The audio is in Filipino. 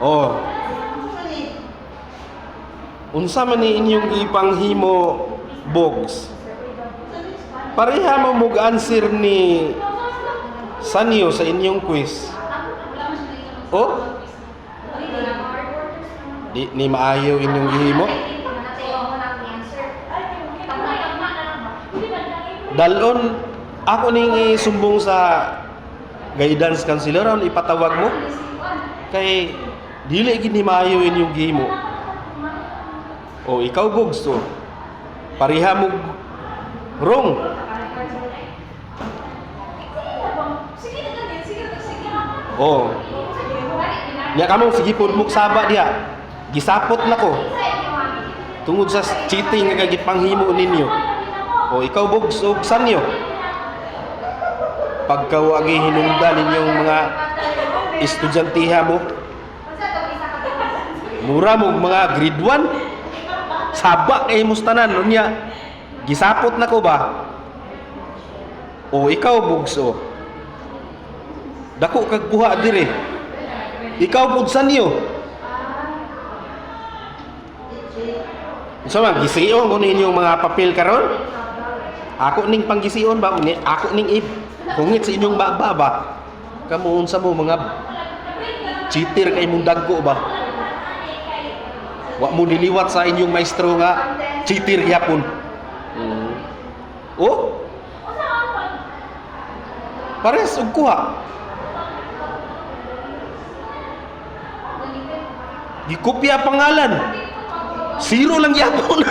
Oh, unsa man ni inyong ipanghimo bogs? Pareha mo mug answer ni Sanyo sa inyong quiz. Oh? Di ni maayo inyong gihimo? Dalon ako ning isumbong sa guidance counselor aron ipatawag mo kay dili gid ni maayo inyong gihimo. O ikaw bogs to. Pareha mo wrong. Oh. Nya kamo sige pod mo saba diha. Gisapot nako. Tungod sa cheating nga gipanghimo ninyo. O ikaw bogs og Sanyo. Pagkawagi hinungdan ninyong mga estudyantiha mo. Mura mo mga grade 1. Saba kay mustanan unya. Gisapot nako ba? O ikaw bogs o. Dako kag buha dire. Ikaw pud Sanyo. So man gisiyon ko ninyong mga papel karon. Ako ning panggisiyon ba uni? Ako ning kungit sa inyong baba ba? Kamu unsa mo mga cheater kay mong dagko ba? Wa mo niliwat sa inyong maestro nga cheater gyapon. Oh? Pares og kuha. Gikopya pangalan. Zero lang yapon.